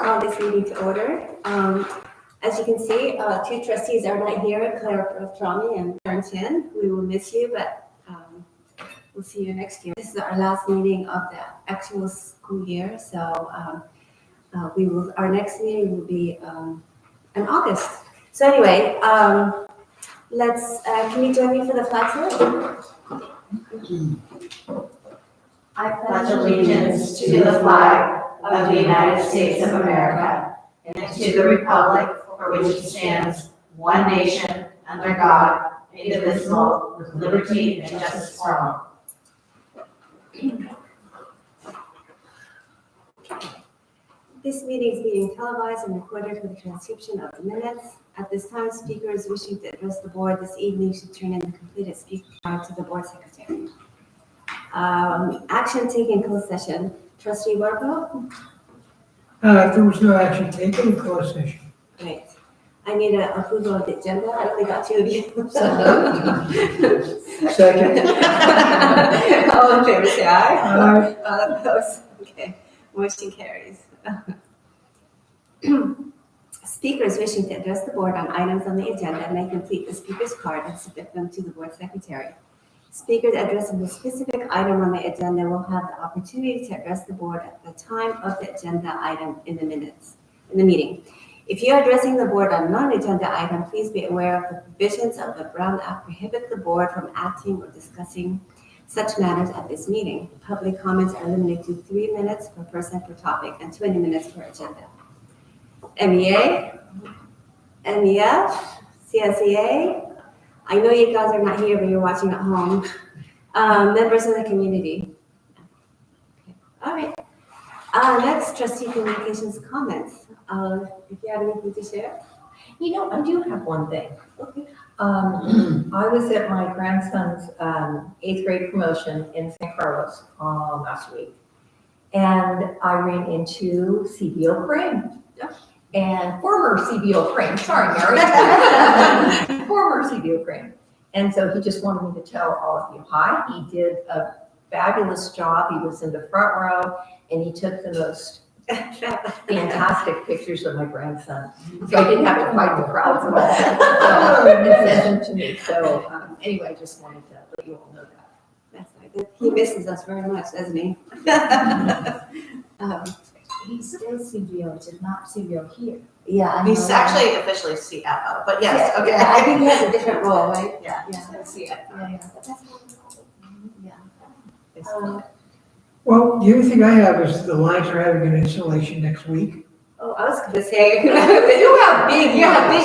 call this meeting to order. As you can see, two trustees are not here, Claire Trami and Karen Chen. We will miss you, but we'll see you next year. This is our last meeting of the actual school year, so our next meeting will be in August. So anyway, can you join me for the flag salute? I pledge allegiance to the flag of the United States of America and to the republic for which it stands, one nation, under God, indivisible, with liberty and justice for all. This meeting is being televised and recorded for the transcription of the minutes. At this time, speakers wishing to address the board this evening should turn in the completed speaker card to the board secretary. Action taken in closed session. Trustee Warpo? There was no action taken in closed session. Great. I need an approval of the agenda. I only got two of you. Second. All in favor, say aye. Aye. All opposed? Okay. Motion carries. Speakers wishing to address the board on items on the agenda may complete the speaker's card and submit them to the board secretary. Speakers addressing the specific item on the agenda will have the opportunity to address the board at the time of the agenda item in the meeting. If you are addressing the board on non-agenda item, please be aware of the provisions of the Brown Act prohibit the board from acting or discussing such matters at this meeting. Public comments are limited to 3 minutes per person per topic and 20 minutes per agenda. MEA, MEF, CSEA, I know you guys are not here, but you're watching at home. Members of the community. Okay. All right. Next, trustee communications comments. If you have anything to share. You know, I do have one thing. Okay. I was at my grandson's 8th grade promotion in San Carlos last week, and I ran into CBO Crane. Yeah. And former CBO Crane, sorry, Mary. Former CBO Crane. And so he just wanted me to tell all of you hi. He did a fabulous job. He was in the front row, and he took the most fantastic pictures of my grandson. So I didn't have to fight the crowds at all. And send them to me. So anyway, I just wanted to let you all know that. That's right. He misses us very much, doesn't he? He's still CBO, just not CBO here. Yeah. He's actually officially CFO, but yes, okay. Yeah, I think he has a different role, right? Yeah. Yeah. CFO. Yeah. Well, the only thing I have is the lines are having an installation next week. Oh, I was going to say, you have big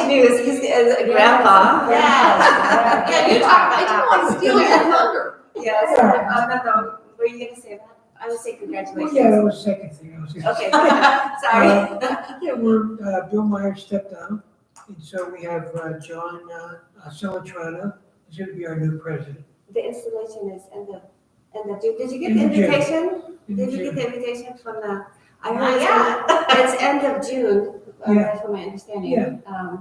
news. He's a grandpa. Yes. Yeah, you talk about that. I didn't want to steal your thunder. Yes. No. What were you going to say about? I would say Well, congratulations. yeah, that was the second thing I was going to Okay. say. Sorry. Yeah, Bill Myers stepped down, and so we have John Celatrano is going to be our new president. The installation is end of June. Did you get End the of June. invitation? In Did you June. get the invitation from the? I Not heard yet. it's end of June. Yeah. From my understanding. Yeah.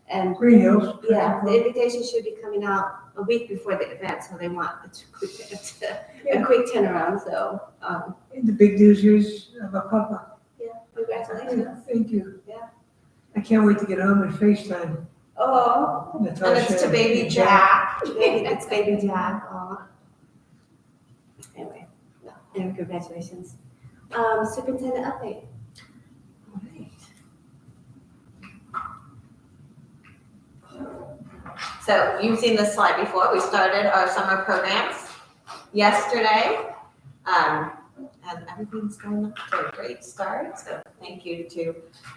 And Green Hills. yeah, the invitation should be coming out a week before the event, so they want a quick turnaround. So And the big news is about Papa. yeah, congratulations. Thank you. Yeah. I can't wait to get home and FaceTime Oh, Natasha. And it's to baby Jack. it's baby Jack. Oh. Anyway, congratulations. Superintendent update. All right. So you've seen this slide before. We started our summer programs yesterday. And everything's going up to a great start. So thank you to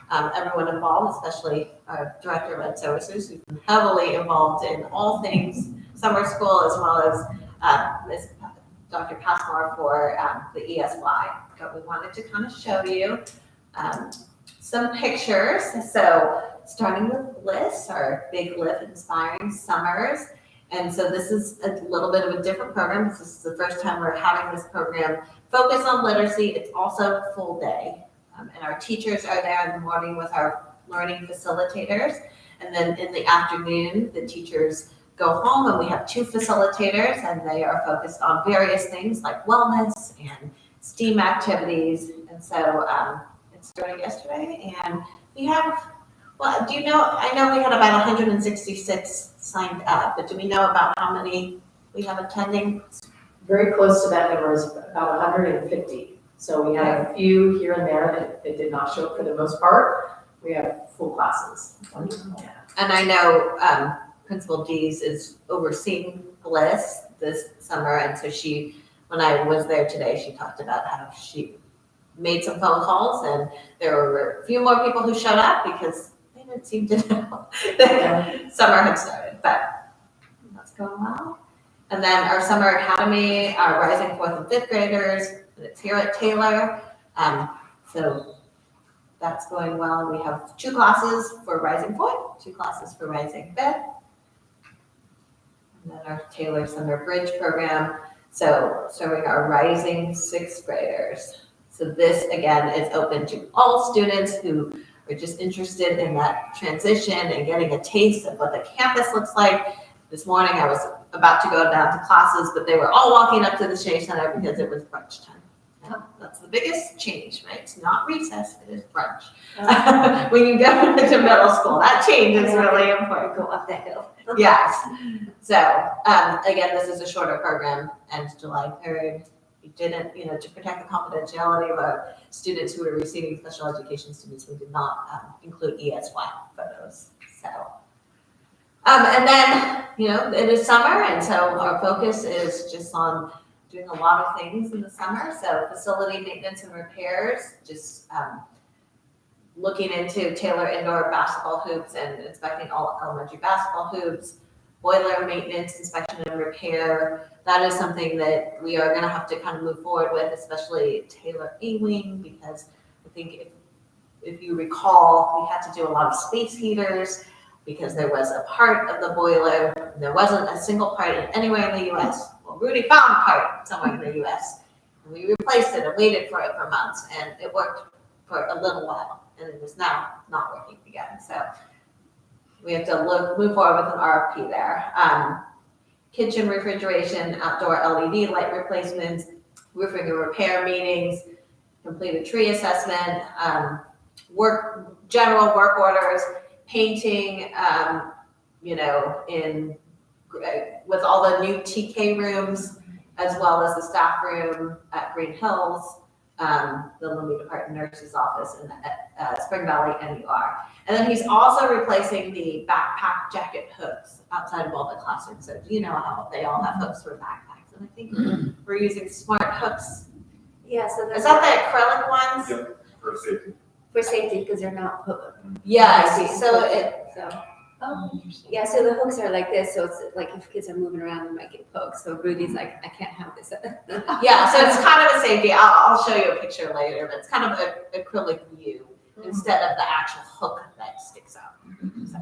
everyone involved, especially our Director of Ed Services, who's been heavily involved in all things summer school, as well as Ms. Dr. Passmore for the ESY. But we wanted to kind of show you some pictures. So starting with Bliss, our big Live Inspiring Summers. And so this is a little bit of a different program. This is the first time we're having this program focus on literacy. It's also full day. And our teachers are there in the morning with our learning facilitators. And then in the afternoon, the teachers go home and we have 2 facilitators and they are focused on various things like wellness and STEAM activities. And so started yesterday, and we have, well, do you know, I know we had about 166 signed up, but do we know about how many we have attending? Very close to that number is about 150. So we have a few here and there that did not show up for the most part. We have full classes. Yeah. And I know Principal Dees is overseeing Bliss this summer, and so when I was there today, she talked about how she made some phone calls, and there were a few more people who showed up because they didn't seem to know that summer had started, but that's going well. And then our summer academy, our rising 4th and 5th graders, it's here at Taylor. So that's going well. We have 2 classes for rising 4th, 2 classes for rising 5th. And then our Taylor Summer Bridge program. So serving our rising 6th graders. So this, again, is open to all students who are just interested in that transition and getting a taste of what the campus looks like. This morning, I was about to go down to classes, but they were all walking up to the Shea Center because it was brunch time. And that's the biggest change, right? It's not recess, it is brunch. When you go into middle school, that change is really important. Go up that hill. Yes. So, again, this is a shorter program, ends July 3rd. We didn't, to protect the confidentiality of our students who are receiving special education students, we did not include ESY photos. So, and then, it is summer, and so our focus is just on doing a lot of things in the summer. So facility maintenance and repairs, just looking into Taylor indoor basketball hoops and inspecting all elementary basketball hoops, boiler maintenance, inspection and repair. That is something that we are going to have to kind of move forward with, especially Taylor A-Wing, because I think if you recall, we had to do a lot of space heaters because there was a part of the boiler, and there wasn't a single part anywhere in the U.S. Well, Rudy found a part somewhere in the U.S., and we replaced it and waited for it for months, and it worked for a little while, and it is now not working again. So we have to move forward with an RFP there. Kitchen refrigeration, outdoor LED light replacements, roofing and repair meetings, complete a tree assessment, general work orders, painting, with all the new TK rooms, as well as the staff room at Green Hills, the Lomita Parton nurse's office in Spring Valley NUR. And then he's also replacing the backpack jacket hooks outside of all the classrooms. So you know how they all have hooks for backpacks. And I think we're using smart hooks. Yeah, so Is that the acrylic ones? Yep, for safety. for safety, because they're not hooked. Yes, so Yeah, so the hooks are like this, so it's like if kids are moving around, they might get poked. So Rudy's like, I can't have this. yeah, so it's kind of a safety. I'll show you a picture later, but it's kind of an acrylic view instead of the actual hook that sticks out. So,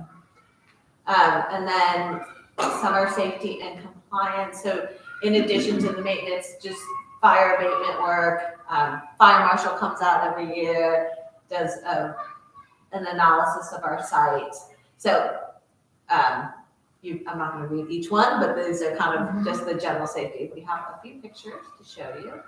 and then summer safety and compliance. So in addition to the maintenance, just fire abatement work. Fire marshal comes out every year, does an analysis of our site. So I'm not going to read each one, but these are kind of just the general safety. We have a few pictures to show you.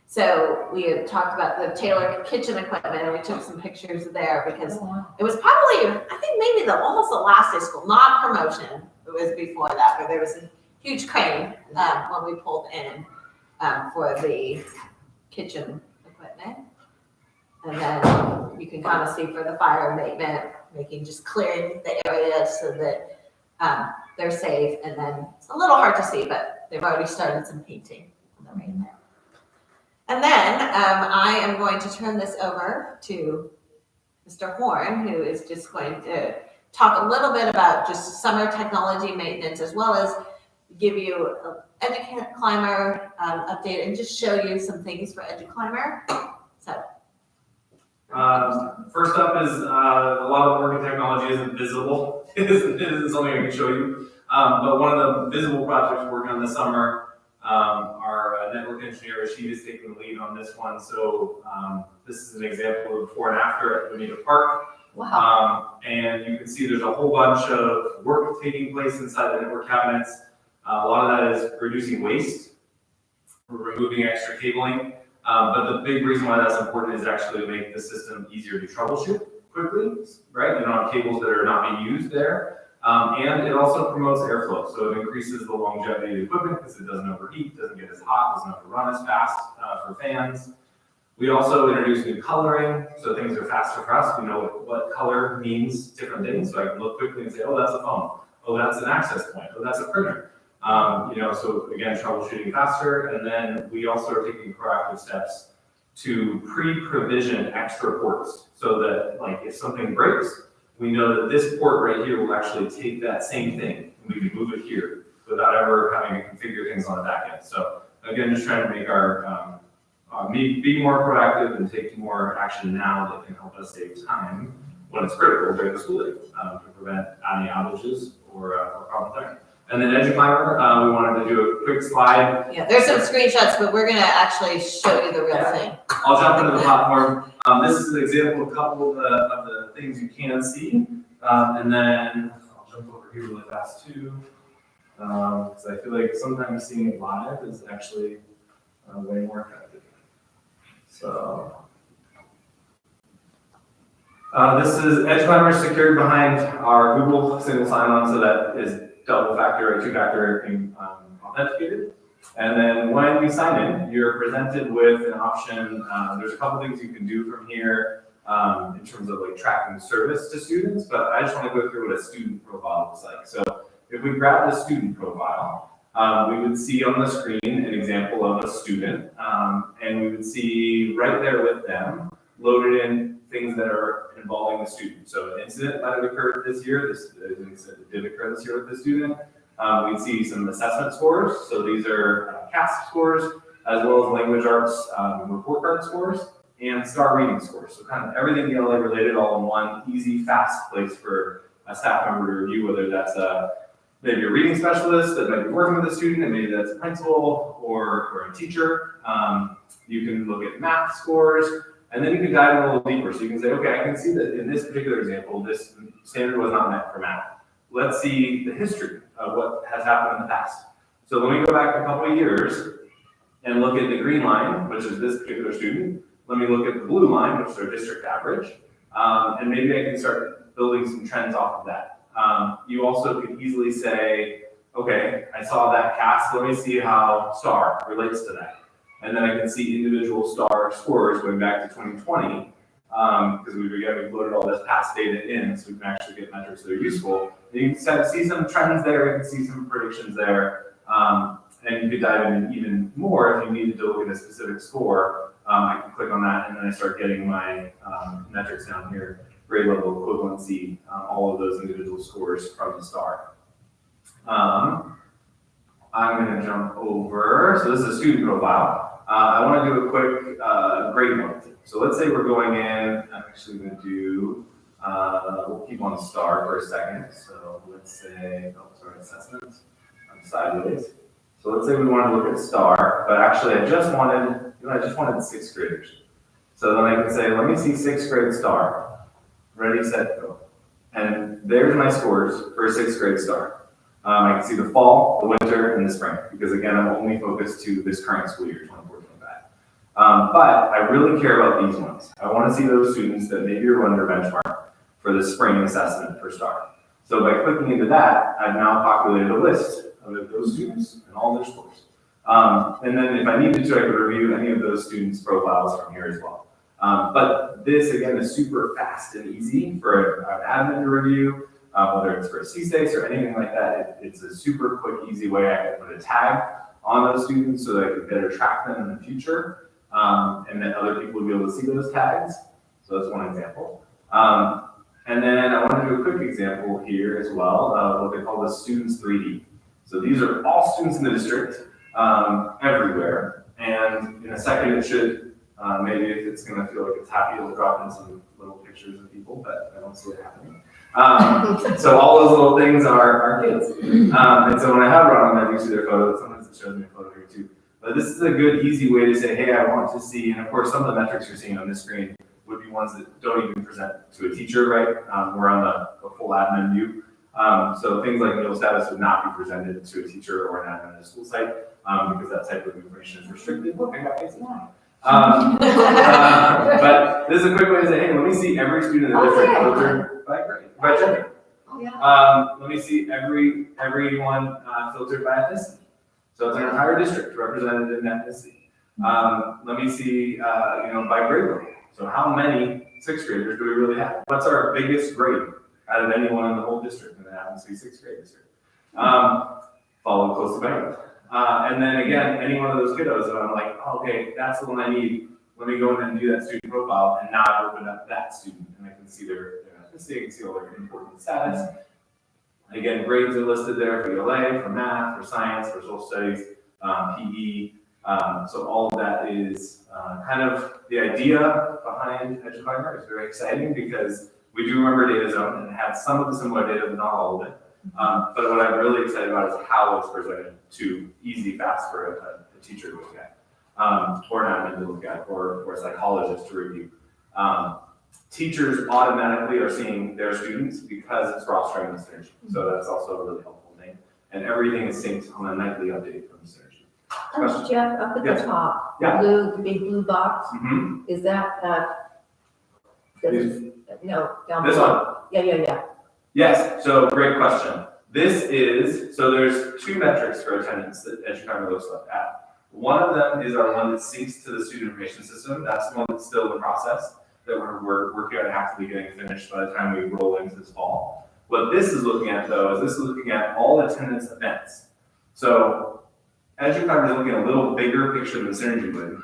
So we had talked about the Taylor kitchen equipment, and we took some pictures there because it was probably, I think maybe almost the last day school, not promotion. It was before that, where there was a huge crane when we pulled in for the kitchen equipment. And then you can kind of see for the fire abatement, just clearing the areas so that they're safe. And then it's a little hard to see, but they've already started some painting on the right there. And then I am going to turn this over to Mr. Horn, who is just going to talk a little bit about just summer technology maintenance, as well as give you an EduClimber update and just show you some things for EduClimber. So. First up is a lot of the work in technology isn't visible. It isn't something I can show you. But one of the visible projects we're working on this summer, our network engineer, Rashid, is taking the lead on this one. So this is an example of before and after at Lomita Park. Wow. And you can see there's a whole bunch of work taking place inside the network cabinets. A lot of that is reducing waste. We're removing extra cabling. But the big reason why that's important is actually to make the system easier to troubleshoot quickly, right? You don't have cables that are not being used there. And it also promotes airflow, so it increases the longevity of the equipment because it doesn't overheat, doesn't get as hot, doesn't have to run as fast for fans. We also introduce new coloring, so things are faster for us. We know what color means different things, so I can look quickly and say, oh, that's a phone. Oh, that's an access point. Oh, that's a printer. So again, troubleshooting faster. And then we also are taking proactive steps to pre-provision extra ports so that, like, if something breaks, we know that this port right here will actually take that same thing and we can move it here without ever having to configure things on the back end. So again, just trying to make our be more proactive and take more action now that can help us save time when it's critical during the school day to prevent any outages or problems there. And then EduClimber, we wanted to do a quick slide. Yeah, there's some screenshots, but we're gonna actually show you the real thing. I'll jump into the platform. This is an example of a couple of the things you can see. And then I'll jump over here really fast too. Because I feel like sometimes seeing it live is actually way more effective. So this is EduClimber secured behind our Google single sign-on, so that is double factor or two-factor authenticated. And then when you sign in, you're presented with an option. There's a couple things you can do from here in terms of like tracking service to students, but I just want to go through what a student profile looks like. So if we grab the student profile, we would see on the screen an example of a student, and we would see right there with them loaded in things that are involving the student. So an incident might have occurred this year. This did occur this year with the student. We'd see some assessment scores. So these are CAST scores, as well as language arts report card scores, and STAR reading scores. So kind of everything ELA related all in one easy, fast place for a staff member to review, whether that's maybe a reading specialist that might be working with a student, and maybe that's a principal or a teacher. You can look at math scores, and then you can dive in a little deeper. So you can say, okay, I can see that in this particular example, this standard was not met for math. Let's see the history of what has happened in the past. So let me go back a couple of years and look at the green line, which is this particular student. Let me look at the blue line, which is their district average. And maybe I can start building some trends off of that. You also could easily say, okay, I saw that CAST, let me see how STAR relates to that. And then I can see individual STAR scores going back to 2020, because we've loaded all this past data in, so we can actually get metrics that are useful. And you can see some trends there, you can see some predictions there, and you could dive in even more if you needed to look at a specific score. I can click on that, and then I start getting my metrics down here, grade level, equivalency, all of those individual scores from the STAR. I'm going to jump over. So this is a student profile. I want to do a quick grade note. So let's say we're going in. I'm actually going to do. We'll keep on STAR for a second. So let's say, assessment. I'm sideways. So let's say we want to look at STAR, but actually I just wanted sixth graders. So then I can say, let me see sixth grade STAR. Ready, set, go. And there's my scores for a sixth grade STAR. I can see the fall, the winter, and the spring, because again, I'm only focused to this current school year, 24-25. But I really care about these ones. I want to see those students that maybe are under benchmark for the spring assessment for STAR. So by clicking into that, I've now populated a list of those students and all their scores. And then if I needed to, I could review any of those students' profiles from here as well. But this, again, is super fast and easy for an admin to review. Whether it's for a CSACE or anything like that, it's a super quick, easy way. I can put a tag on those students so that I could better track them in the future, and that other people would be able to see those tags. So that's one example. And then I want to do a quick example here as well of what they call the Students 3D. So these are all students in the district, everywhere. And in a second, it should, maybe if it's going to feel like it's happy, it'll drop in some little pictures of people, but I don't see it happening. So all those little things are kids. And so when I have it on, I do see their photo. Sometimes it shows me a photo here too. But this is a good, easy way to say, hey, I want to see, and of course, some of the metrics you're seeing on this screen would be ones that don't even present to a teacher, right? We're on the full admin view. So things like meal status would not be presented to a teacher or an admin at a school site because that type of information is restricted. Look, I got things in line. But this is a quick way to say, hey, let me see every student in the district Okay. filtered by grade, by gender. Yeah. Let me see everyone filtered by ethnicity. So it's an entire district represented in ethnicity. Let me see, by grade level. So how many sixth graders do we really have? What's our biggest grade out of anyone in the whole district? And it happens to be sixth grade this year. Followed closely by youth. And then again, any one of those kiddos that I'm like, oh, okay, that's the one I need. Let me go in and do that student profile, and now I've opened up that student, and I can see their ethnicity, I can see all their important status. Again, grades are listed there for ELA, for math, for science, for social studies, PE. So all of that is kind of the idea behind EduClimber. It's very exciting because we do remember data zone and have some of the similar data, but not all of it. But what I'm really excited about is how it's presented to easy, fast for a teacher to look at, or an admin to look at, or a psychologist to review. Teachers automatically are seeing their students because it's rostering the synergy. So that's also a really helpful thing. And everything is synced on a nightly update from the synergy. Jeff, up at Yes. the top, Yeah. the big blue box, Mm-hmm. is that, no, down This below? one. Yeah. Yes, so great question. So there's two metrics for attendance that EduClimber looks at. One of them is our one that syncs to the student information system. That's the one that's still in the process that we're working on actively getting finished by the time we roll into this fall. What this is looking at though, is this is looking at all attendance events. So EduClimber is looking at a little bigger picture than Synergy would.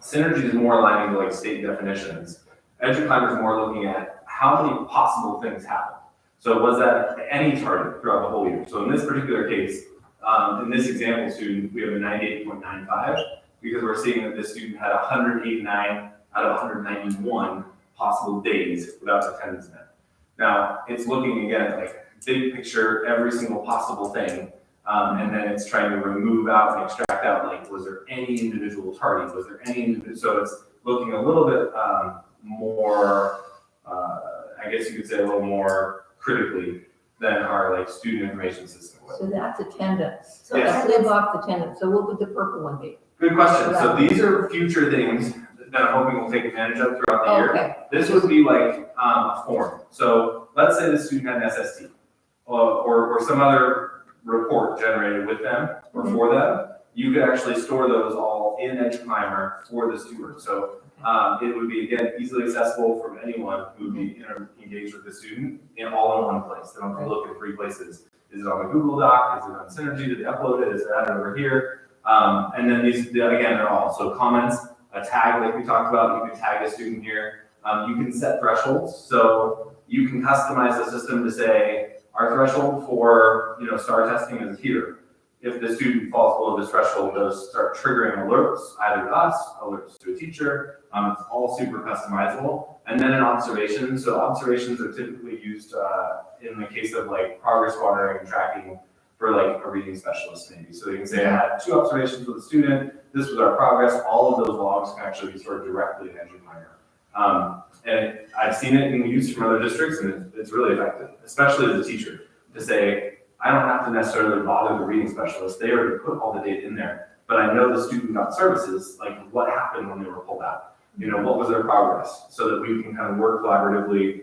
Synergy is more aligning to like state definitions. EduClimber is more looking at how many possible things happen. So was that any target throughout the whole year? So in this particular case, in this example student, we have a 98.95 because we're seeing that this student had 189 out of 191 possible days without attendance event. Now, it's looking again at like big picture, every single possible thing, and then it's trying to remove out and extract out, like, was there any individual tardy? Was there any individual? So it's looking a little bit more, I guess you could say a little more critically than our like student information system would. So that's attendance. So Yes. that's blue box attendance. So what would the purple one be? Good question. So these are future things that I'm hoping we'll take advantage of throughout the year. Okay. This would be like a form. So let's say the student had an SST or some other report generated with them or for them. You could actually store those all in EduClimber for the student. So it would be, again, easily accessible from anyone who would be engaged with the student all in one place. They don't have to look at 3 places. Is it on the Google Doc? Is it on Synergy? Did they upload it? Is it added over here? And then these, again, they're all. So comments, a tag like we talked about, you can tag a student here. You can set thresholds. So you can customize the system to say, our threshold for STAR testing is here. If the student falls below this threshold, those start triggering alerts, either to us, alerts to a teacher. It's all super customizable. And then an observation. So observations are typically used in the case of like progress monitoring and tracking for like a reading specialist maybe. So you can say I had 2 observations with a student. This was our progress. All of those logs can actually be stored directly in EduClimber. And I've seen it in use from other districts, and it's really effective, especially as a teacher, to say, I don't have to necessarily bother the reading specialist. They already put all the data in there, but I know the student got services, like what happened when they were pulled out. What was their progress, so that we can kind of work collaboratively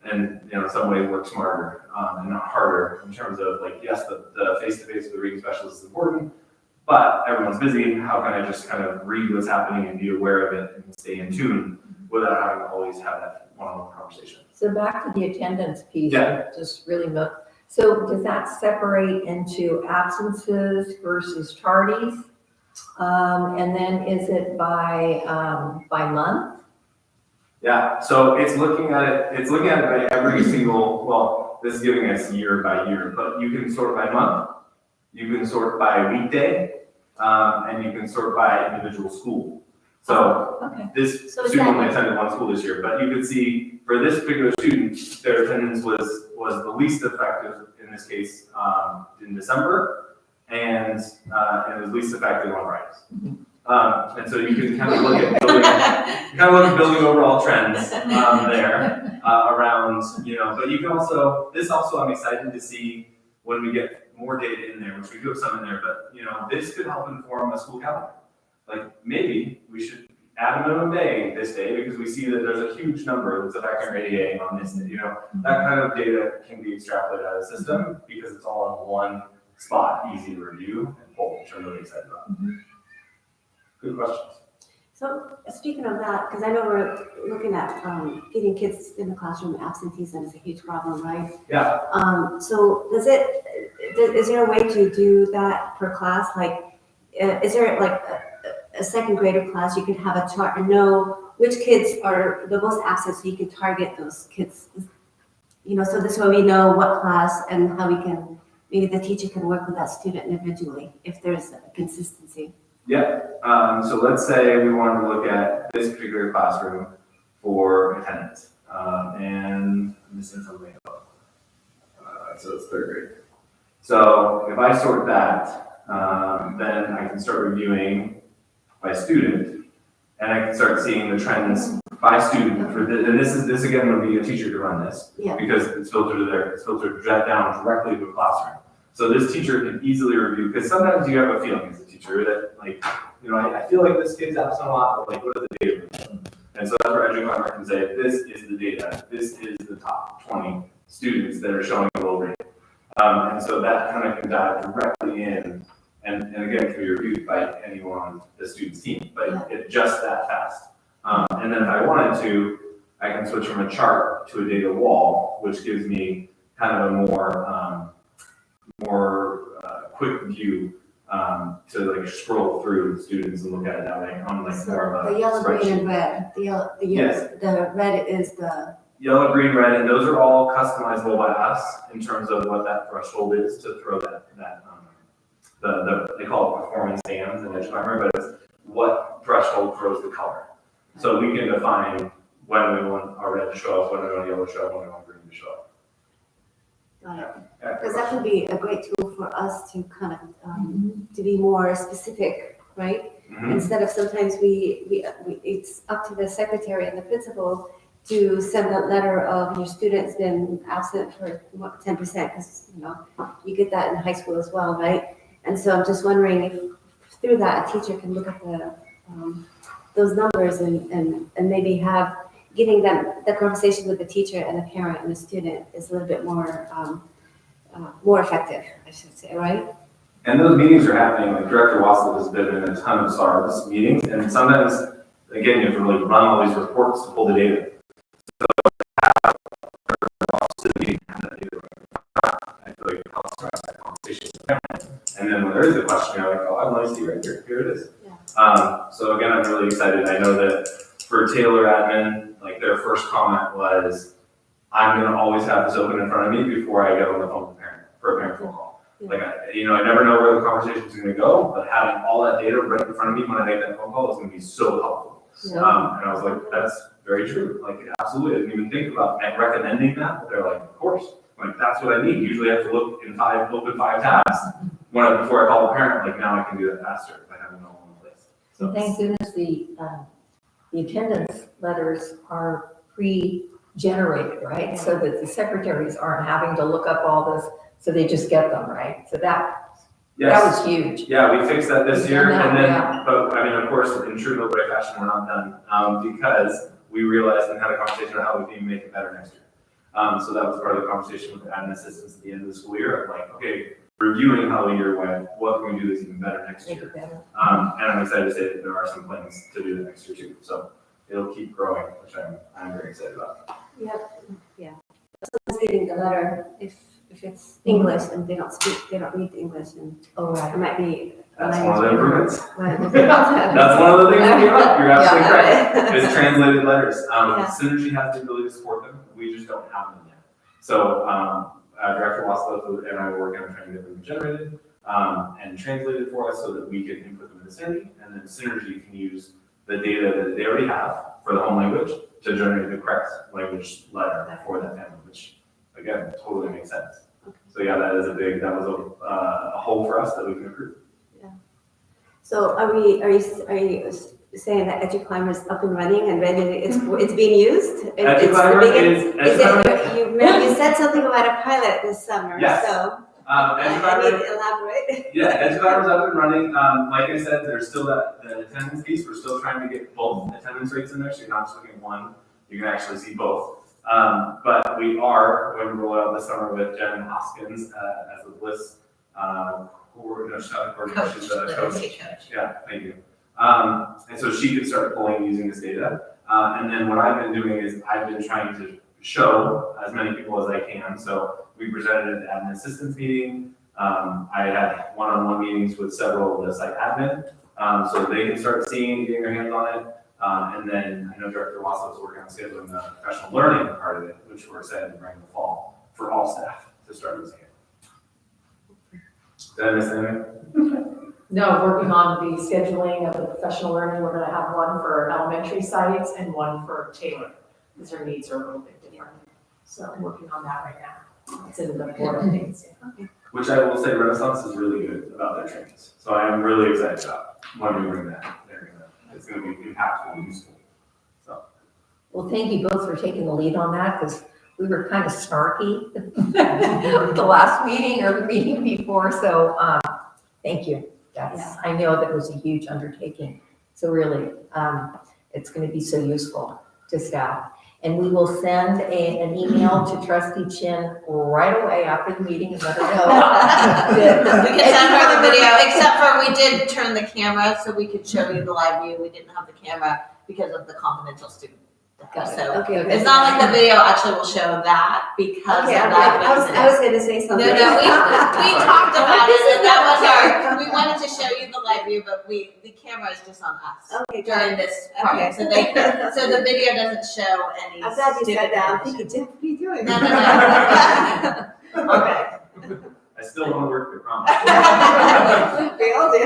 and, in some way work smarter and not harder in terms of like, yes, the face-to-face with the reading specialist is important, but everyone's busy. How can I just kind of read what's happening and be aware of it and stay in tune without having to always have that one-on-one conversation? So back to the attendance piece, Yeah. just really so does that separate into absences versus tardies? And then is it by month? Yeah, so it's looking at it by every single, well, this is giving us year by year, but you can sort by month, you can sort by weekday, and you can sort by individual school. So Okay. this So is student that- only attended one school this year, but you could see for this particular student, their attendance was the least effective in this case in December, and it was least effective on Fridays. And so you can kind of look at building overall trends there around, but you can also, I'm excited to see when we get more data in there, which we do have some in there, but this could help inform a school calendar. like maybe we should add a minimum day this day because we see that there's a huge number that's affecting radiating on this day. That kind of data can be extrapolated out of the system because it's all in one spot, easy to review and pull, which I'm really excited about. Good questions. So speaking of that, because I know we're looking at getting kids in the classroom, absenteeism is a huge problem, right? Yeah. So is there a way to do that per class? Like, is there like a second grader class, you can have a chart and know which kids are the most absent so you can target those kids, so this way we know what class and how we can, maybe the teacher can work with that student individually if there's a consistency. Yeah. So let's say we wanted to look at this particular classroom for attendance. And I'm missing something. So it's third grade. So if I sort that, then I can start reviewing by student, and I can start seeing the trends by student for this. And this again would be a teacher to run this, because it's filtered there. It's filtered down directly to a classroom. So this teacher can easily review, because sometimes you have a feeling as a teacher that, like, I feel like this kid's absent a lot, but like, what are the data? And so that's where EduClimber can say, this is the data. This is the top 20 students that are showing a low rate. And so that kind of can dive directly in, and again, can be reviewed by anyone on the student's team, but it's just that fast. And then if I wanted to, I can switch from a chart to a data wall, which gives me kind of a more quick view to like scroll through students and look at it that way on like more of a The yellow, green, spreadsheet. and red. Yes. The red is the Yellow, green, red, and those are all customizable by us in terms of what that threshold is to throw they call it performance bands in EduClimber, but it's what threshold throws the color. So we can define when we want our red to show up, when we want yellow to show up, when we want green to show up. got it. Yeah, Because that would be a great tool for us to kind of to be more specific, right? Mhm. Instead of sometimes we it's up to the secretary and the principal to send a letter of your student's been absent for 10%, because you get that in high school as well, right? And so I'm just wondering if through that a teacher can look at the those numbers and maybe have getting them the conversation with the teacher and the parent and the student is a little bit more effective, I should say, right? And those meetings are happening, like Director Wassel has been in a ton of SARS meetings, and sometimes, again, you have to really run all these reports to pull the data. So I feel like it helps drive that conversation with the parent. And then when there is a question, you're like, oh, I want to see right here. Here it is. So again, I'm really excited. I know that for Taylor admin, like their first comment was, I'm going to always have this open in front of me before I get on the phone with the parent for a parent phone call. Like, I never know where the conversation is going to go, but having all that data right in front of me when I make that phone call is going to be so helpful. And I was like, that's very true. Like, absolutely. I didn't even think about recommending that, but they're like, of course. Like, that's what I need. Usually I have to look in open five tabs before I call the parent. Like, now I can do that faster if I have it all in place. So Thank goodness the attendance letters are pre-generated, right? So that the secretaries aren't having to look up all this, so they just get them, right? So that was huge. Yeah, we fixed that this We've year, done that, and then, yeah. but I mean, of course, in true Millbrae fashion, we're not done, because we realized and had a conversation about how we can make it better next year. So that was part of the conversation with the admin assistants at the end of the school year, of like, okay, reviewing how the year went, what can we do that's even better next Make year? it better. And I'm excited to say that there are some plans to do that next year too. So it'll keep growing, which I'm very excited about. Yeah. Someone's getting the letter if it's English and they don't read English, and it might be. That's one of the improvements. That's That's one of the things that came up. You're absolutely correct. It's translated letters. Yeah. Synergy has the ability to support them. We just don't have them yet. So Director Wassel and I were working on trying to get them generated and translated for us so that we can input them into Synergy, and then Synergy can use the data that they already have for the home language to generate the correct language letter for that family, which again totally makes sense. So yeah, that was a hole for us that we can improve. So are you saying that EduClimber is up and running and ready? It's being used. EduClimber You said something about a pilot this summer. Yes. So EduFiber, Elaborate. yeah, EduFiber's up and running. Like I said, there's still the attendance piece. We're still trying to get both attendance rates in there, so you're not just looking at one. You can actually see both. But we are going to roll out this summer with Jen Hoskins as a Bliss coordinator. She's a coach. Yeah, thank you. And so she could start pulling using this data. And then what I've been doing is I've been trying to show as many people as I can. So we presented at the admin assistance meeting. I had one-on-one meetings with several of the site admin, so they can start seeing, getting their hands on it. And then I know Director Wassel is working on scheduling the professional learning part of it, which we're excited to bring in the fall for all staff to start using it. Did I miss anything? No, working on the scheduling of the professional learning, we're gonna have one for elementary sites and one for Taylor, because their needs are a little bit different. So I'm working on that right now. It's in the board updates. Which I will say Renaissance is really good about their trainings. So I am really excited about when we bring that. It's going to be impactful and useful. So. Well, thank you both for taking the lead on that, because we were kind of snarky the last meeting or the meeting before. So thank you. I know that was a huge undertaking. So really, it's going to be so useful to staff. And we will send an email to Trustee Chin right away after the meeting and let her know. We can send her the video, except for we did turn the camera so we could show you the live view. We didn't have the camera because of the confidential student. So Okay. it's not like the video actually will show that because Okay, of that. I was going to say something. No, we talked about it, and that was we wanted to show you the live view, but the camera is just on us Okay, during this part. Okay. So the video doesn't show any. I'm glad you said student that. I'm information. thinking, Jeff, what are you doing? No. Okay. I still want to work the promise. We all do.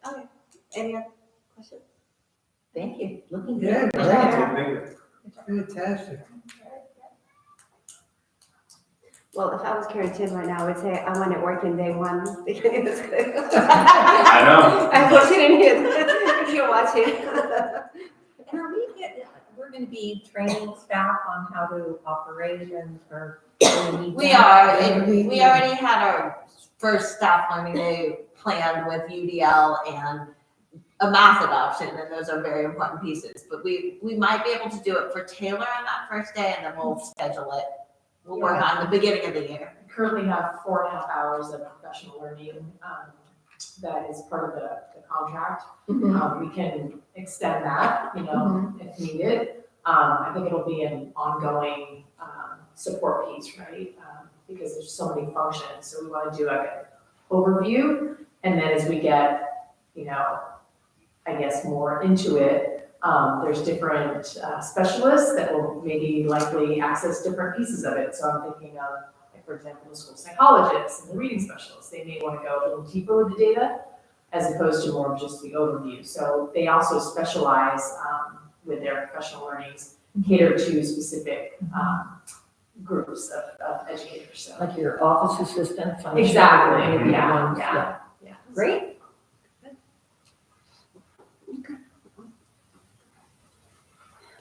Okay. Any other questions? Thank you. Looking Yeah, good. fantastic. Well, if I was Karen Chin right now, I would say I want it working day one, beginning of school. I know. I hope she didn't hear that, if you're watching. And we're going to be training staff on how to operate and or We are. We already had our first staff learning day planned with UDL and a math adoption, and those are very important pieces. But we might be able to do it for Taylor on that first day, and then we'll schedule it. We'll work on the beginning of the year. We currently have 4.5 hours of professional learning that is part of the contract. We can extend that, if needed. I think it'll be an ongoing support piece, right? Because there's so many functions. So we want to do like an overview, and then as we get, I guess more into it, there's different specialists that will maybe likely access different pieces of it. So I'm thinking of, like, for example, the school psychologists and the reading specialists. They may want to go a little deeper with the data as opposed to more of just the overview. So they also specialize with their professional learnings, cater to specific groups of educators. So. like your office assistants. I'm Exactly. sure, maybe Yeah. ones, Yeah. Great.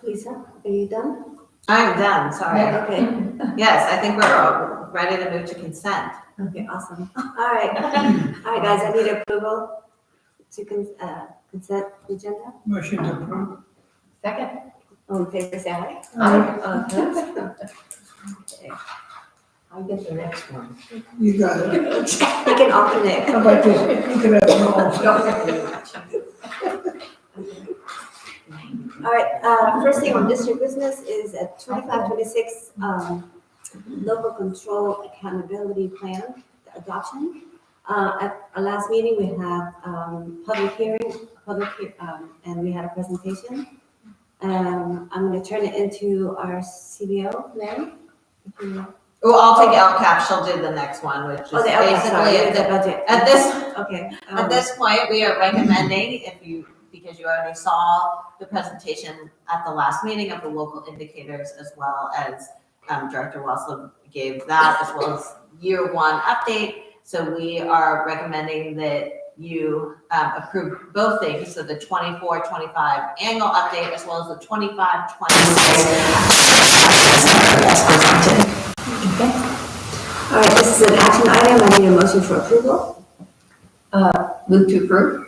Lisa, are you done? I'm done, sorry. Okay. Yes, I think we're all ready to move to consent. Okay, awesome. All right. All right, guys, I need approval to consent the agenda. Motion to approve. Second. All in favor, say aye. Okay. I get the next one. You got it. We can alternate. How about this? You could have all. All right, first thing on district business is a 25-26 local control accountability plan adoption. At our last meeting, we had public hearing, and we had a presentation. I'm going to turn it into our CBO, Mary. If you want. Well, I'll take LCAP, she'll do the next one, which is Oh, the LCAP, sorry, basically, the budget. at this, Okay. at this point, we are recommending, because you already saw the presentation at the last meeting of the local indicators, as well as Director Wassel gave that, as well as year one update. So we are recommending that you approve both things, so the 24-25 annual update, as well as the 25-26. All right, this is an action item. I need a motion for approval. Move to approve?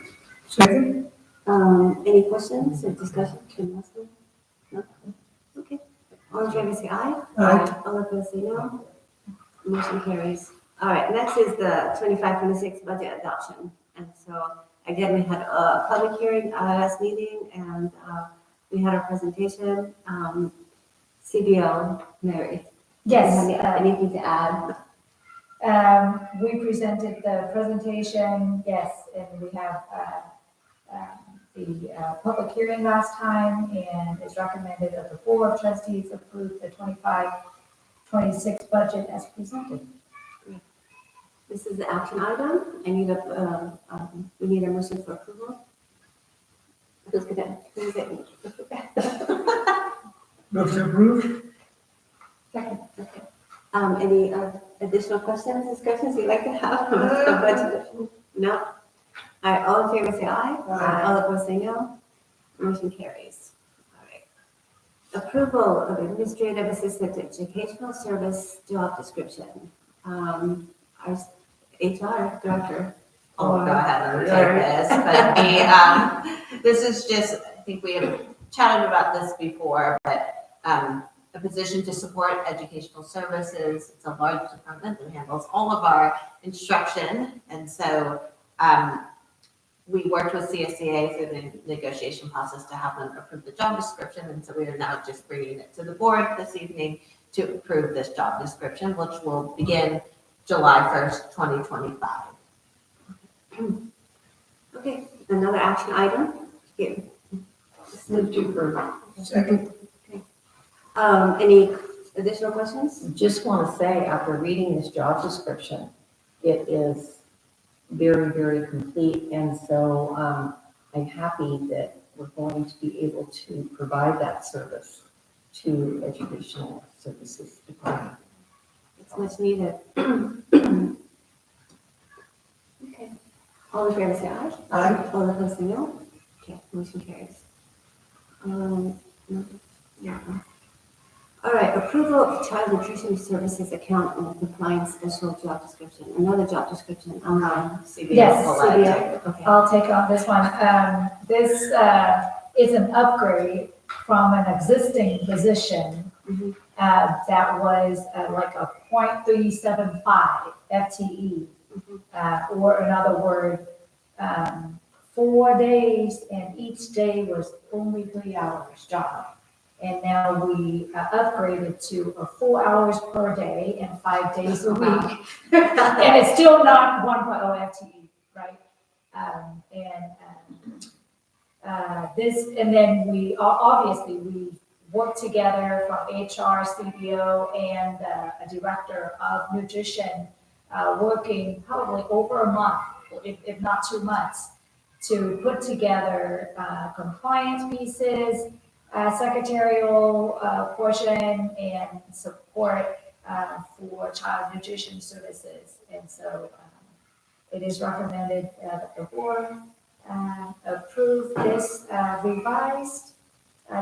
Second? Any questions or discussion? No? Okay. All in favor, say aye. Aye. All opposed, say no. Motion carries. All right, next is the 25-26 budget adoption. And so, again, we had a public hearing last meeting, and we had a presentation. CBO, Mary, do you have Yes, anything to add? we presented the presentation, yes, and we have the public hearing last time, and it's recommended that the Board of Trustees approve the 25-26 budget as presented. This is the action item. I need we need a motion for approval. Who's gonna, who's it? Move to approve? Second. Okay. Any additional questions, discussions you'd like to have on the budget? No? All right, all in favor say aye. Aye. All opposed say no. Motion carries. All right. Approval of administrative assistant educational service job description. Our HR director. I'll go ahead and take this, but this is just, I think we have chatted about this before, but a position to support educational services. It's a large department that handles all of our instruction, and so we worked with CSCA through the negotiation process to have them approve the job description, and so we are now just bringing it to the board this evening to approve this job description, which will begin July 1st, 2025. Okay, another action item. Here. Move to approve. Second? Any additional questions? Just want to say, after reading this job description, it is very, very complete. And so I'm happy that we're going to be able to provide that service to Educational Services Department. It's much needed. Okay. All in favor say aye. Aye. All opposed say no. Okay, motion carries. Yeah. All right, approval of child nutrition services account and compliance special job description. Another job description. CBS Yes, will CBS. take. Okay. I'll take on this one. This is an upgrade from an existing position Mhm. that was like a 0.375 FTE. Or in other words, 4 days, and each day was only 3 hours job. And now we upgraded to 4 hours per day and 5 days a week. And it's still not 1.0 FTE, right? And then we obviously we work together from HR, CBO, and a director of nutrition, working probably over a month, if not 2 months, to put together compliance pieces, secretarial portion, and support for child nutrition services. And so it is recommended that the board approve this revised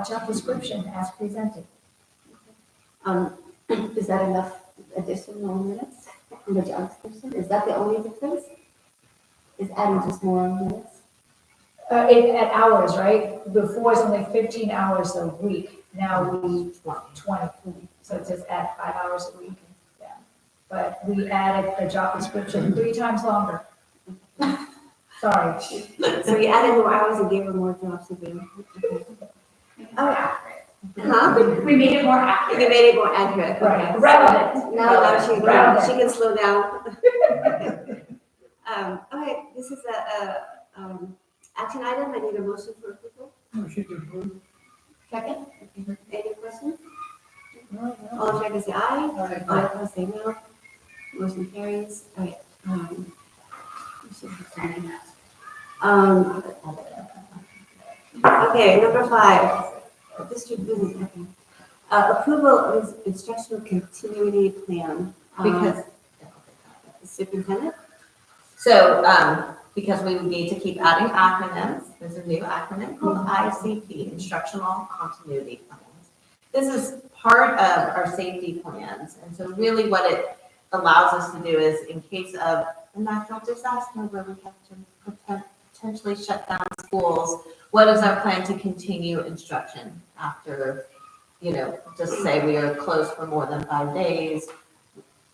job description as presented. Is that enough additional minutes from the job description? Is that the only difference? Is adding just more minutes? At hours, right? Before it's only 15 hours a week. Now we 20. So it says add 5 hours a week. Yeah. But we added the job description 3 times longer. Sorry. So you added more hours and gave her more jobs to do. Huh? We made it more accurate. You made it more accurate. Right. Okay. Relevant. Now Relevant. she can slow down. Okay, this is a action item. I need a motion for approval. Motion to approve? Second. Any questions? All in favor say aye. All opposed say no. Motion carries. All right. Okay, number 5. District business. Okay. Approval of instructional continuity plan. Because, Superintendent? so, because we need to keep adding acronyms, there's a new acronym called ICP, Instructional Continuity Plans. This is part of our safety plans, and so really what it allows us to do is in case of a natural disaster where we have to potentially shut down schools, what is our plan to continue instruction after, just say we are closed for more than 5 days?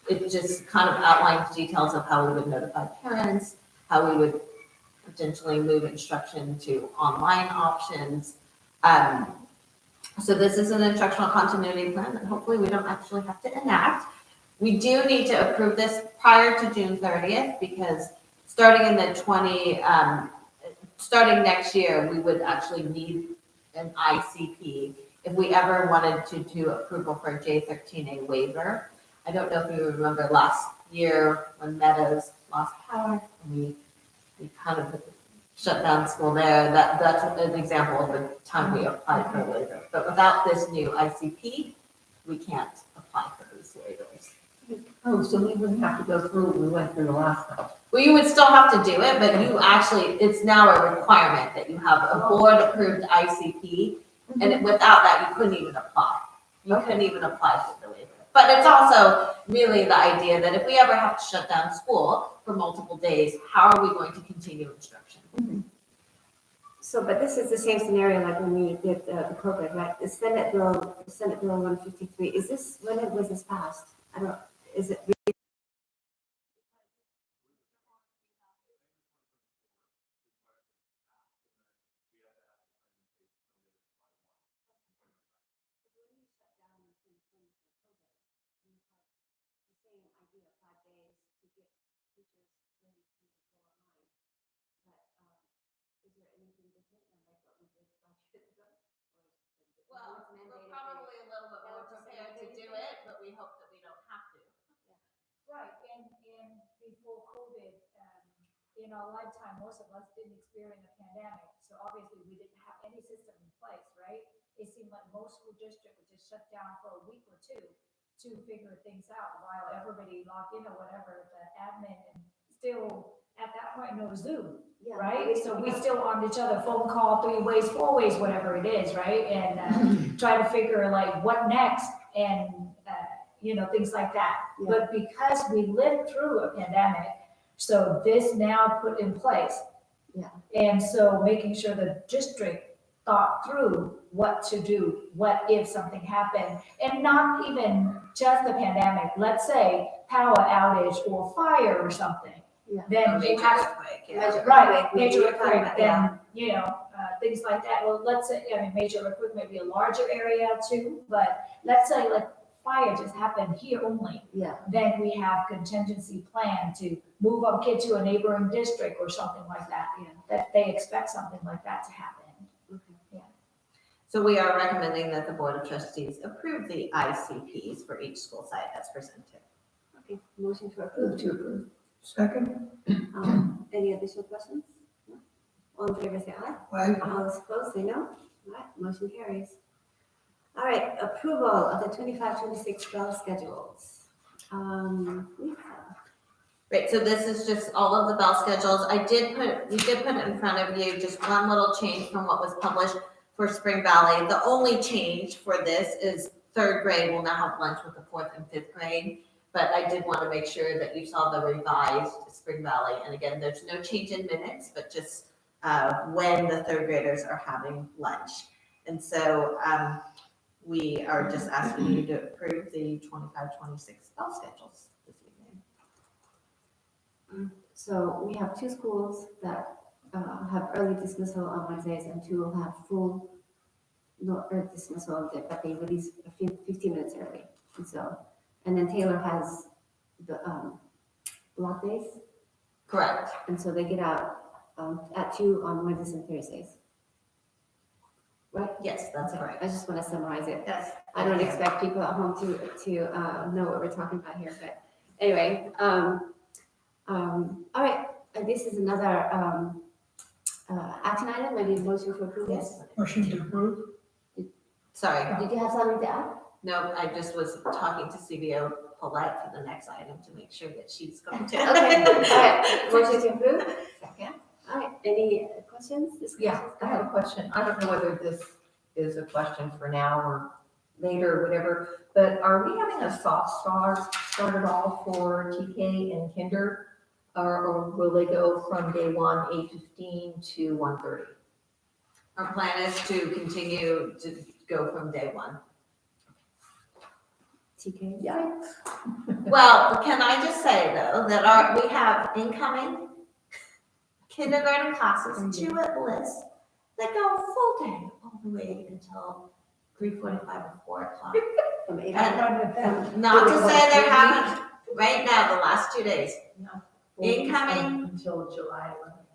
It just kind of outlines details of how we would notify parents, how we would potentially move instruction to online options. So this is an instructional continuity plan that hopefully we don't actually have to enact. We do need to approve this prior to June 30th because starting next year, we would actually need an ICP if we ever wanted to do approval for a J13A waiver. I don't know if you remember last year when Meadows lost power, and we kind of shut down school there. That's an example of the time we applied for a waiver. But without this new ICP, we can't apply for these waivers. Oh, so we wouldn't have to go through what we went through the last time. Well, you would still have to do it, but it's now a requirement that you have a board-approved ICP, and without that, you couldn't even apply. You couldn't even apply for the waiver. But it's also really the idea that if we ever have to shut down school for multiple days, how are we going to continue instruction? So, but this is the same scenario like when we did the COVID, right? The Senate Bill 153, when was this passed? Is it? Well, we're probably a little bit more prepared to do it, but we hope that we don't have to. Right, and before COVID, in our lifetime, most of us didn't experience a pandemic, so obviously we didn't have any system in place, right? It seemed like most school districts would just shut down for a week or two to figure things out while everybody logged in or whatever, the admin, and still, at that point, no Zoom, Yeah. right? So we still on each other, phone call, 3 ways, 4 ways, whatever it is, right? And try to figure like what next and, things like that. Yeah. But because we lived through a pandemic, so this now put in place. Yeah. And so making sure the district thought through what to do, what if something happened, and not even just the pandemic, let's say power outage or fire or something. Yeah. Then you have earthquake, yeah. Right, major We're talking earthquake, about, then, things like that. Well, let's say, major earthquake may be a larger area too, but let's say like fire just happened here only. Yeah. Then we have contingency plan to move a kid to a neighboring district or something like that. Yeah. That they expect something like that to happen. So we are recommending that the Board of Trustees approve the ICPs for each school site as presented. Okay, motion to Move approve. to approve. Second? Any additional questions? No? All in favor, say aye. Aye. All those opposed, say no. All right, motion carries. All right, approval of the 25-26 bell schedules. Lisa. Great, so this is just all of the bell schedules. We did put in front of you just one little change from what was published for Spring Valley. The only change for this is 3rd grade will now have lunch with the 4th and 5th grade. But I did want to make sure that you saw the revised Spring Valley. And again, there's no change in minutes, but just when the 3rd graders are having lunch. And so we are just asking you to approve the 25-26 bell schedules this evening. So we have 2 schools that have early dismissal on Wednesdays and 2 will have full early dismissal, but they release 15 minutes early. And then Taylor has the block days, Correct. and so they get out at 2 on Wednesdays and Thursdays. Right? Yes, that's correct. I just want to summarize it. Yes. I don't expect people at home to know what we're talking about here, but anyway, all right, this is another action item. I need a motion to approve this. Motion to approve? Sorry. Did you have something to add? No, I just was talking to CBO Paulette for the next item to make sure that she's going to. Okay, all right, motion to approve. Second. All right, any questions? Yeah, I have a question. I don't know whether this is a question for now or later, whatever. But are we having a soft start at all for TK and kinder? Or will they go from day one, 8:15 to 1:30? Our plan is to continue to go from day one. TK? Yikes. Well, can I just say though, that we have incoming kindergarten classes, 2 at Bliss, that go full day all the way until 3:45 or 4 o'clock. From 8 And not to say there haven't, right now, the last 2 days, incoming, Until July 11th.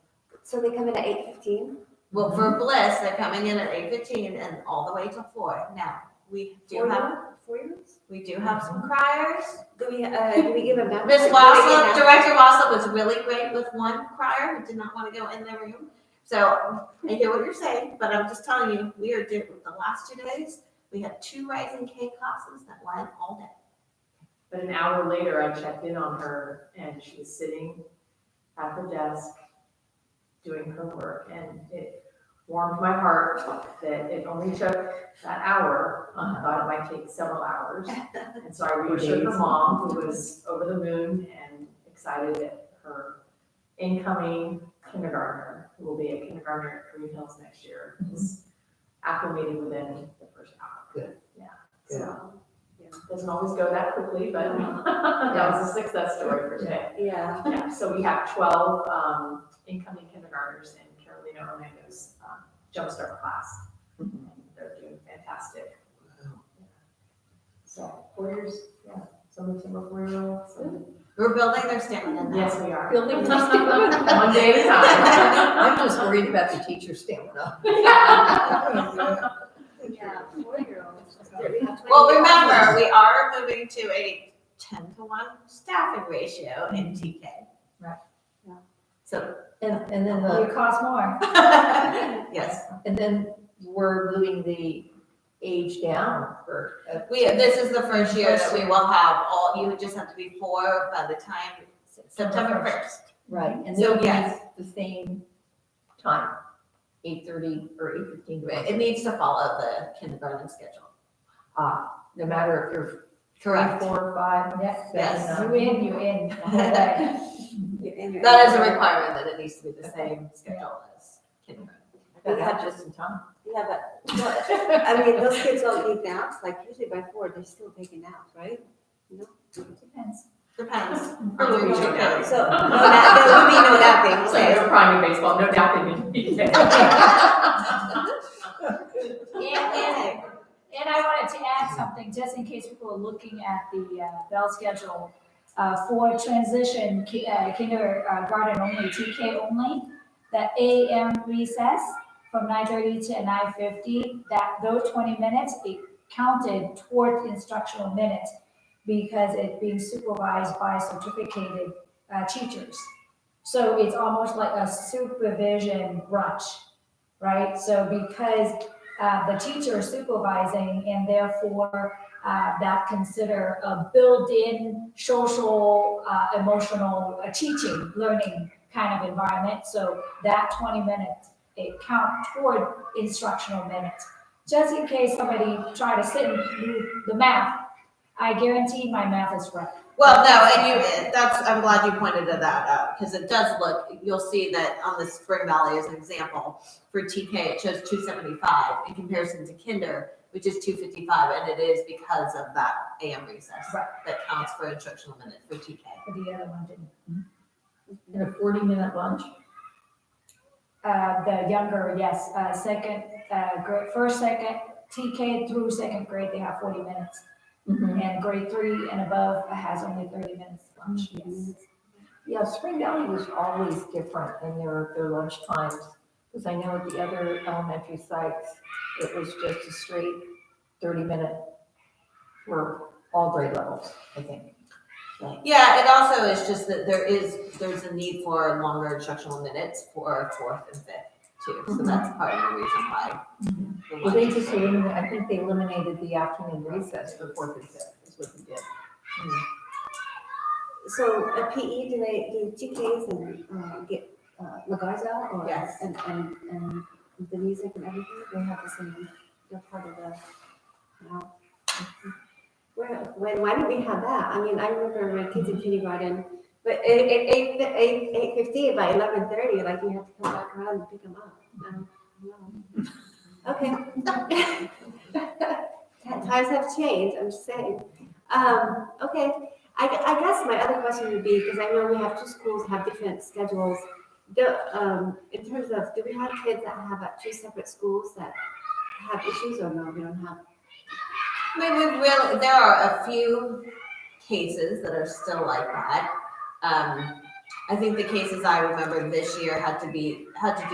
So they come in at 8:15? well, for Bliss, they're coming in at 8:15 and all the way till 4. Now, we do have, 4 years? we do have some criers. Do we give them back? Miss Wassel, Director Wassel was really great with one crier who did not want to go in their room. So I hear what you're saying, but I'm just telling you, we are doing, the last 2 days, we had 2 Rising K classes that went all day. But an hour later, I checked in on her and she was sitting at her desk doing her work, and it warmed my heart that it only took that hour. I thought it might take several hours. And so I reassured her mom, who was over the moon and excited that her incoming kindergartner, who will be a kindergartner at Green Hills next year, is acclimated within the first hour. Good. Yeah. So, doesn't always go that quickly, but that was a success story for today. Yeah. Yeah, so we have 12 incoming kindergartners in Carolina Orlando's Jumpstart class. And they're doing fantastic. So 4 years, yeah, some of them are 4-year-olds. We're building their stamina now. Yes, we are. Building the stamina. One day at a time. I'm just worried about the teacher stamina. Yeah, 4-year-olds. Well, remember, we are moving to a 10-to-1 staffing ratio in TK. Right. Yeah. So, And then It costs more. yes, and then we're moving the age down for. this is the first year that we will have all, you would just have to be 4 by the time September 1st. Right, and So, they'll yes. be the same time, 8:30 or 8:15. It needs to follow the kindergarten schedule. No matter if you're Correct. 3, 4, 5, Yes. 7, You in, the whole way. That is a requirement that it needs to be the same schedule as kindergarten. I got that just in time. Yeah, but, well, I mean, those kids don't need naps, like usually by 4, they're still taking naps, right? Depends. Depends. Early weekend. So, no nap, there would be no napping, So they're primary baseball, no napping in weekend. And I wanted to add something, just in case people are looking at the bell schedule. For transition, kindergarten only, TK only, the AM recess from 9:30 to 9:50, those 20 minutes, it counted toward instructional minutes because it's being supervised by certificated teachers. So it's almost like a supervision brunch, right? So because the teacher is supervising, and therefore that consider a built-in social, emotional teaching, learning kind of environment. So that 20 minutes, it count toward instructional minutes. Just in case somebody try to sit and do the math, I guarantee my math is right. Well, no, and I'm glad you pointed that out, because it does look, you'll see that on the Spring Valley as an example, for TK, it shows 275 in comparison to kinder, which is 255, and it is because of that AM recess Right. that counts for instructional minutes for TK. But the other one didn't. And a 40-minute lunch. The younger, yes, second grade, first, second, TK through second grade, they have 40 minutes. And grade 3 and above has only 30 minutes lunch, yes. Yeah, Spring Valley was always different in their lunch times, because I know at the other elementary sites, it was just a straight 30-minute for all grade levels, I think. Yeah, it also is just that there's a need for longer instructional minutes for 4th and 5th too, so that's part of the reason why. Well, they just eliminated, I think they eliminated the afternoon recess for 4th and 5th, is what they did. So a PE, do TKs and get La Garza or? Yes. And the music and everything, they have the same, they're part of the, Well, why didn't we have that? I mean, I remember my kids in kindergarten, but at 8:15 by 11:30, like you have to come back around and pick them up. No. Okay. Times have changed, I'm just saying. Okay, I guess my other question would be, because I know we have two schools have different schedules. In terms of, do we have kids that have at two separate schools that have issues, or no, we don't have? I mean, there are a few cases that are still like that. I think the cases I remember this year had to do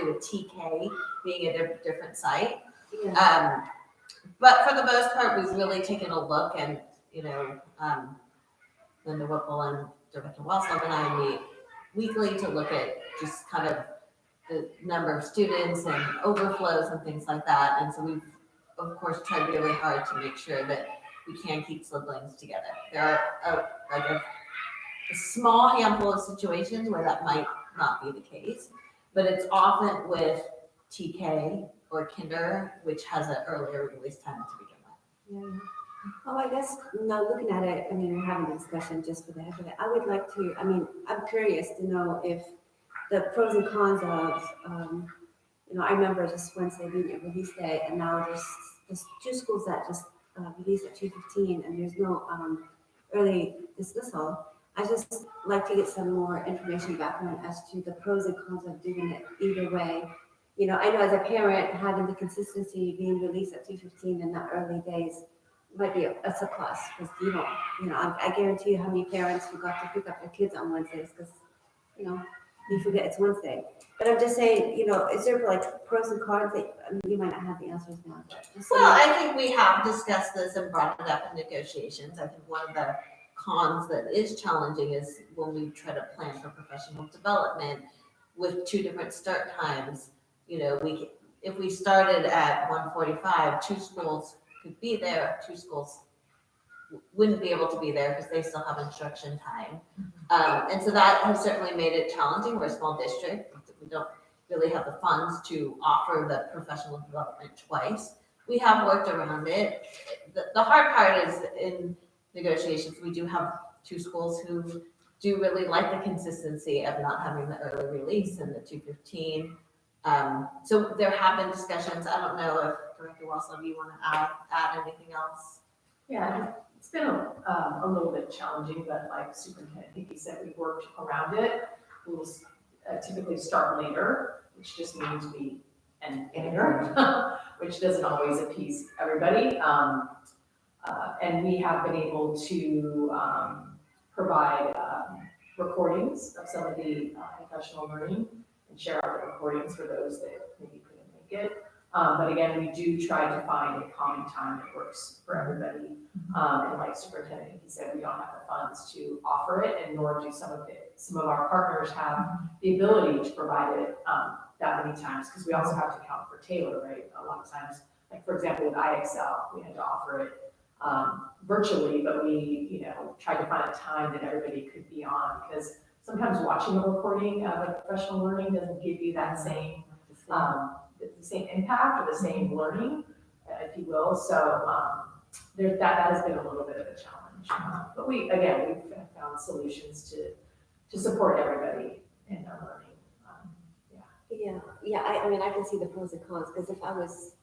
with TK being a different site. Yeah. But for the most part, we've really taken a look, and Linda Whipple and Director Wellslove and I meet weekly to look at just kind of the number of students and overflows and things like that. And so we've, of course, tried really hard to make sure that we can keep siblings together. There are a small handful of situations where that might not be the case, but it's often with TK or kinder, which has an earlier release time to begin with. Yeah. Oh, I guess now looking at it, I mean, we're having a discussion just for the heck of it. I would like to, I mean, I'm curious to know if the pros and cons of, I remember just Wednesday being a release day, and now there's two schools that just release at 2:15, and there's no early dismissal. I just like to get some more information background as to the pros and cons of doing it either way. I know as a parent, having the consistency being released at 2:15 in the early days might be a plus, because I guarantee you how many parents forgot to pick up their kids on Wednesdays because, you forget it's Wednesday. But I'm just saying, is there like pros and cons that you might not have the answers now? But just Well, I think we have discussed this and brought it up in negotiations. I think one of the cons that is challenging is when we try to plan for professional development with two different start times. If we started at 1:45, two schools could be there, two schools wouldn't be able to be there because they still have instruction time. And so that has certainly made it challenging. We're a small district. We don't really have the funds to offer the professional development twice. We have worked around it. The hard part is in negotiations, we do have two schools who do really like the consistency of not having the early release and the 2:15. So there have been discussions. I don't know if Director Wellslove, you want to add anything else? Yeah, it's been a little bit challenging, but like Superintendent Hickey said, we worked around it. We will typically start later, which just means we end later, which doesn't always appease everybody. And we have been able to provide recordings of some of the professional learning and share out the recordings for those that maybe couldn't make it. But again, we do try to find a common time that works for everybody. And like Superintendent Hickey said, we don't have the funds to offer it, and nor do some of our partners have the ability to provide it that many times, because we also have to account for Taylor, right? A lot of times, like for example, with IXL, we had to offer it virtually, but we, tried to find a time that everybody could be on, because sometimes watching a recording of a professional learning doesn't give you that same the same impact or the same learning, if you will. So that has been a little bit of a challenge. But we've found solutions to support everybody in their learning. I mean, I can see the pros and cons, because if I was,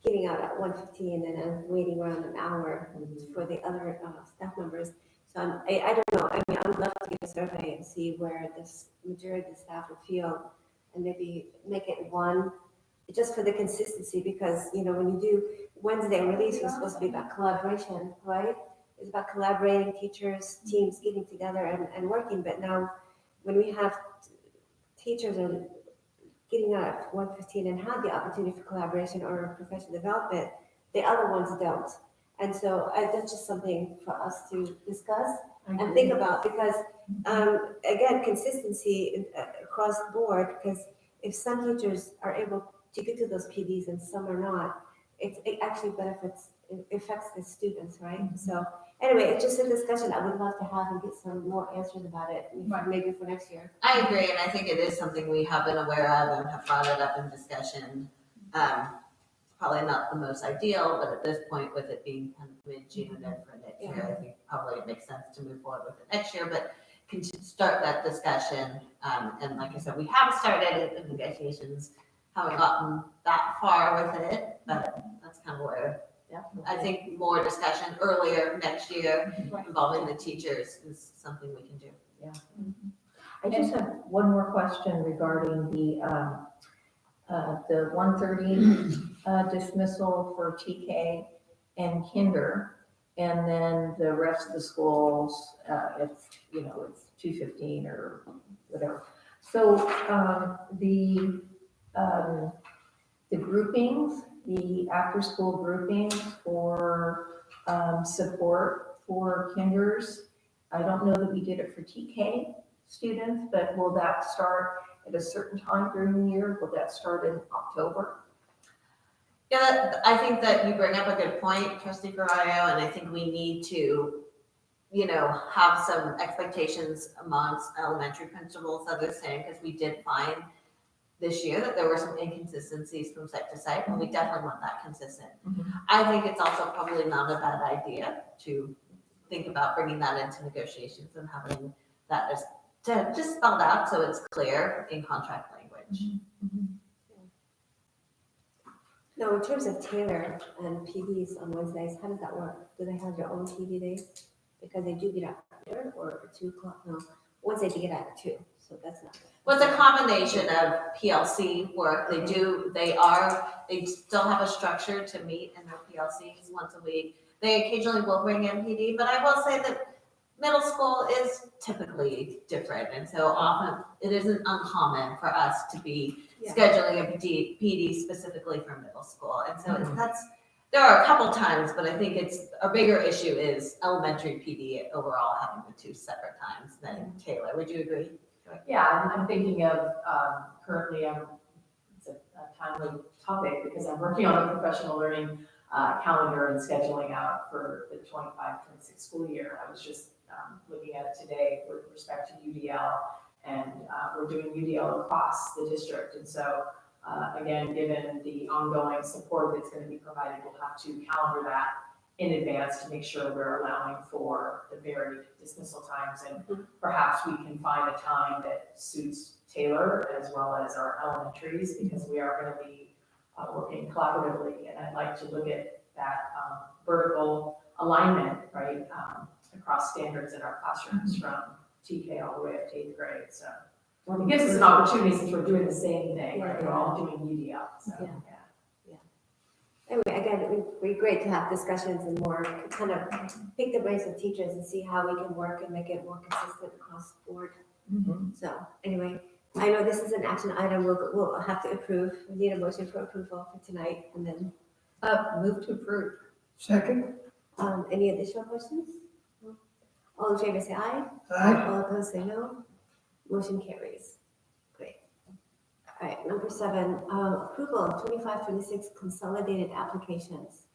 getting out at 1:15 and I'm waiting around an hour for the other staff members. So I don't know. I mean, I would love to get a survey and see where this majority of the staff would feel, and maybe make it one, just for the consistency, because, when you do Wednesday release, it's supposed to be about collaboration, right? It's about collaborating, teachers, teams getting together and working. But now when we have teachers are getting out at 1:15 and have the opportunity for collaboration or professional development, the other ones don't. And so that's just something for us to discuss and think about, because again, consistency across the board, because if some teachers are able to get to those PDs and some are not, it actually affects the students, right? So anyway, it's just a discussion I would love to have and get some more answers about it, maybe for next year. I agree, and I think it is something we have been aware of and have brought it up in discussion. probably not the most ideal, but at this point, with it being kind of mid-June and for next year, I think probably it makes sense to move forward with it next year, but start that discussion. And like I said, we have started the negotiations, haven't gotten that far with it, but that's kind of where I think more discussion earlier next year involving the teachers is something we can do. I just have one more question regarding the 1:30 dismissal for TK and kinder, and then the rest of the schools, it's 2:15 or whatever. So the groupings, the after-school groupings for support for kinders, I don't know that we did it for TK students, but will that start at a certain time during the year? Will that start in October? Yeah, I think that you bring up a good point, Trustee Ferrario, and I think we need to, have some expectations amongst elementary principals that they're saying, because we did find this year that there were some inconsistencies from site to site, and we definitely want that consistent. I think it's also probably not a bad idea to think about bringing that into negotiations and having that just spelled out so it's clear in contract language. Now, in terms of Taylor and PDs on Wednesdays, how does that work? Do they have their own PD days? Because they do get out there, or 2 o'clock? No, Wednesday they get out at 2, so that's not. Well, it's a combination of PLC work. They still have a structure to meet in their PLCs once a week. They occasionally will bring in PD, but I will say that middle school is typically different. And so often it isn't uncommon for us to be scheduling a PD specifically for middle school. And so there are a couple times, but I think it's a bigger issue is elementary PD overall having the 2 separate times than Taylor. Would you agree? Yeah, I'm thinking of, currently, it's a timely topic because I'm working on a professional learning calendar and scheduling out for the 25-26 school year. I was just looking at it today with respect to UDL, and we're doing UDL across the district. And so, again, given the ongoing support that's going to be provided, we'll have to calendar that in advance to make sure we're allowing for the varied dismissal times, and perhaps we can find a time that suits Taylor as well as our elementaries, because we are going to be working collaboratively, and I'd like to look at that vertical alignment, right, across standards in our classrooms from TK all the way up to 8th grade. So it gives us an opportunity, since we're doing the same thing, right? We're all doing UDL. So Anyway, again, it would be great to have discussions and more kind of pick the brains of teachers and see how we can work and make it more consistent across the board. So anyway, I know this is an action item we'll have to approve. We need a motion for approval for tonight, and then Move to approve. Second? any additional questions? No? All in favor say aye. Aye. All opposed say no. Motion carries. Great. All right, number 7, approval of 25-26 consolidated applications.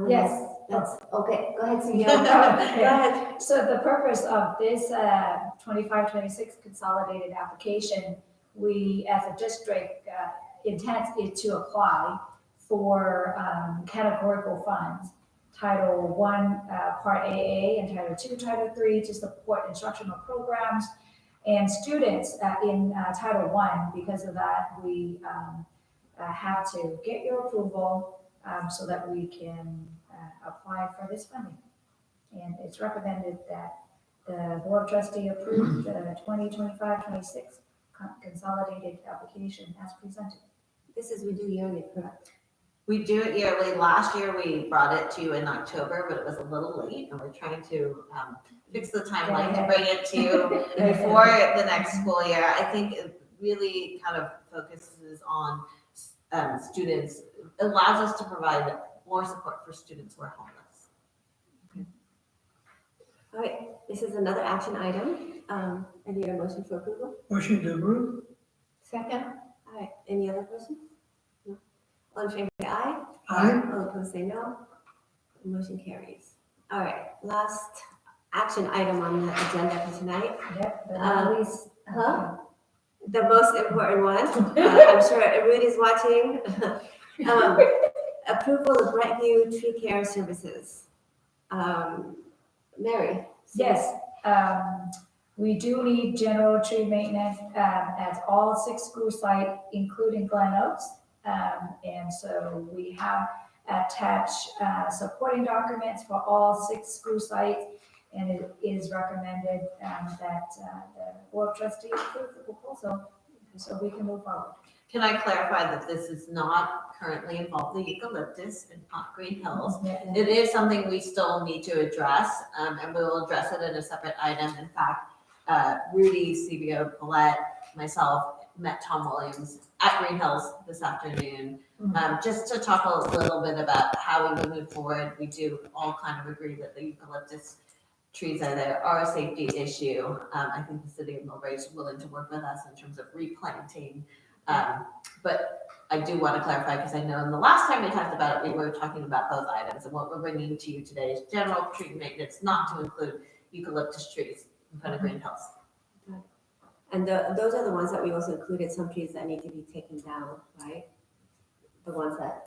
Yes. That's okay. Go ahead, Celia. Go Go ahead. So the purpose of this 25-26 consolidated application, we as a district intends it to apply for categorical funds, Title I, Part AA, and Title II, Title III, to support instructional programs and students in Title I. Because of that, we have to get your approval so that we can apply for this funding. And it's recommended that the Board of Trustees approve the 2025-26 consolidated application as presented. This is we do yearly, correct? We do it yearly. Last year, we brought it to you in October, but it was a little late, and we're trying to fix the timeline to bring it to you before the next school year. I think it really kind of focuses on students, allows us to provide more support for students who are homeless. All right, this is another action item. I need a motion for approval. Motion to approve? Second. All right, any other questions? No. All in favor say aye. Aye. All opposed say no. The motion carries. All right, last action item on the agenda for tonight. Yep. The most important one. I'm sure Rudy's watching. approval of Brightview Tree Care Services. Mary? Yes, we do need general tree maintenance, at all 6 school sites, including Glen Oaks. And so we have attached, supporting documents for all 6 school sites. And it is recommended, that, the board of trustees approve the proposal, so we can move forward. Can I clarify that this is not currently involved the eucalyptus and not Green Hills? It is something we still need to address, and we will address it in a separate item. In fact, Rudy, CBO, Paulette, myself met Tom Williams at Green Hills this afternoon, just to talk a little bit about how we would move forward. We do all kind of agree that the eucalyptus trees are a safety issue. I think the city of Millbrae is willing to work with us in terms of replanting. But I do want to clarify, because I know in the last time we talked about it, we were talking about those items, and what we're bringing to you today is general tree maintenance, not to include eucalyptus trees in front of Green Hills. And those are the ones that we also included, some trees that need to be taken down, right? The ones that,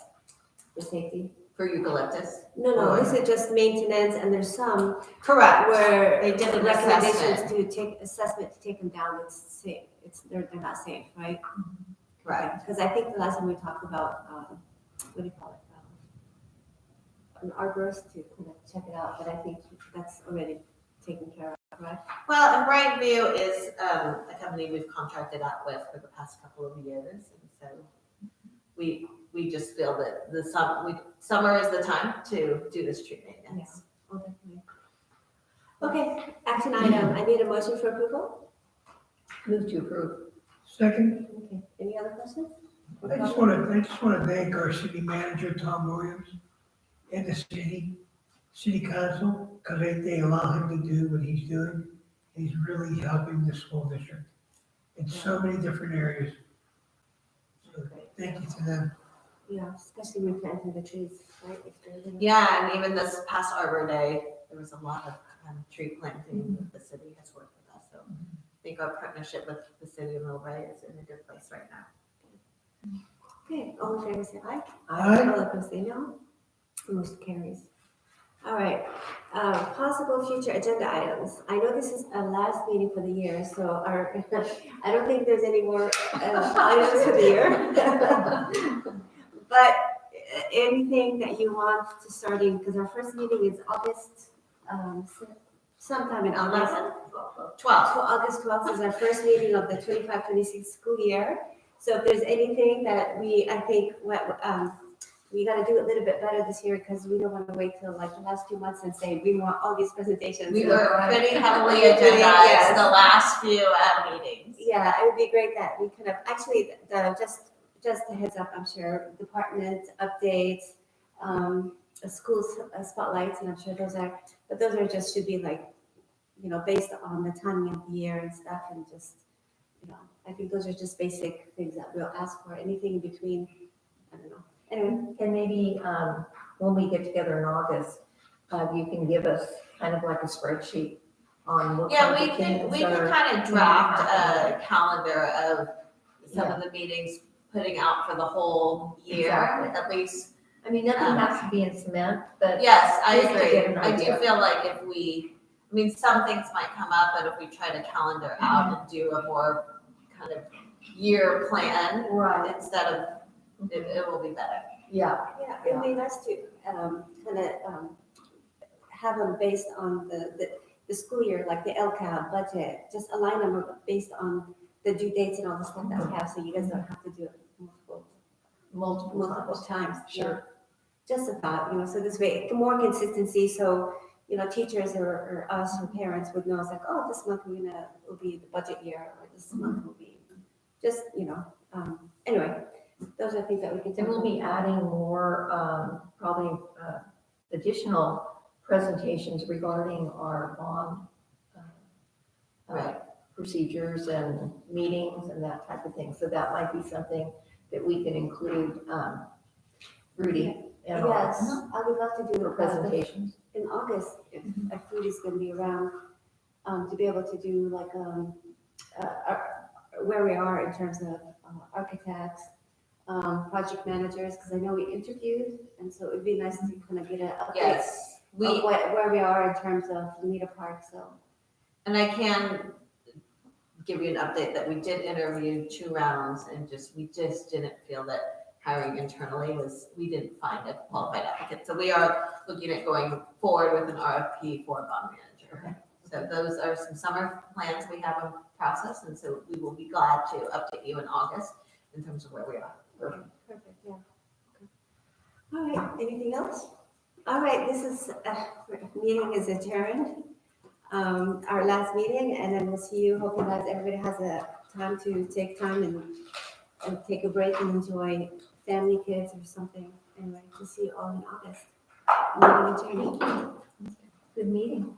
for safety? For eucalyptus? No, this is just maintenance, and there's some Correct. where They did the an recommendations assessment. to take assessment to take them down, it's safe, they're not safe, right? Correct. Because I think the last time we talked about, what do you call it? An arborist to kind of check it out, but I think that's already taken care of, right? Well, and Brightview is a company we've contracted out with for the past couple of years, and so we just feel that summer is the time to do this tree maintenance. Oh, definitely. Okay, action item, I need a motion for approval. Move to approve. Second, Okay, any other questions? I just want to thank our city manager, Tom Williams, and the city council, because they allow him to do what he's doing. He's really helping the school district in so many different areas. So thank you to them. Yeah, especially replanting the trees, right? If they're gonna- Yeah, and even this past Arbor Day, there was a lot of tree planting that the city has worked with us. So I think our partnership with the city of Millbrae is in a good place right now. Okay, all in favor, say aye. Aye. All opposed, say no. Motion carries. All right, possible future agenda items. I know this is our last meeting for the year, so I don't think there's any more items for the year. But anything that you want to start in, because our first meeting is August, sometime in August. 12. August 12th is our first meeting of the 25-26 school year. So if there's anything that I think we got to do a little bit better this year, because we don't want to wait till like the last 2 months and say we want all these presentations. We were pretty heavily Yes. agendized the last few meetings. Yeah, it would be great that we could have, actually, just a heads up, I'm sure, department updates, school spotlights, and I'm sure those are just should be like, based on the timing of the year and stuff, and just, I think those are just basic things that we'll ask for. Anything in between, I don't know. Anyway, And maybe when we get together in August, you can give us kind of like a spreadsheet on what Yeah, kinds of we things can are- kind of draft a calendar of some of the meetings putting out for the whole year, Exactly. at least. I mean, nothing has to be in cement, but Yes, I just to agree. get an I do idea. feel like some things might come up, but if we try to calendar out and do a more kind of year plan right, instead of, it will be better. yeah, yeah, it'd be nice to kind of have them based on the school year, like the LCAP budget, just align them based on the due dates and all the stuff that we have, so you guys don't have to do it multiple times. Sure. Just a thought, so this way, more consistency, so, teachers or us or parents would know, it's like, oh, this month will be the budget year, or this month will be, just, anyway, those are things that we can. And we'll be adding more, probably additional presentations regarding our bond Right. procedures and meetings and that type of thing. So that might be something that we can include Rudy and all Yes, I would love to do for presentations. in August, if Rudy's gonna be around, to be able to do like, where we are in terms of architects, project managers, because I know we interviewed, and so it'd be nice to kind of get an update Yes, of where we are in terms of Lita Park, so. and I can give you an update that we did interview 2 rounds and we just didn't feel that hiring internally we didn't find a qualified applicant. So we are looking at going forward with an RFP for a bond manager. So those are some summer plans we have in process, and so we will be glad to update you in August in terms of where we are. Perfect, yeah. Okay. All right, anything else? All right, meeting is adjourned. Our last meeting, and then we'll see you. Hope you guys, everybody has a time to take time and take a break and enjoy family, kids, or something. Anyway, we'll see you all in August. Meeting adjourned. Good meeting.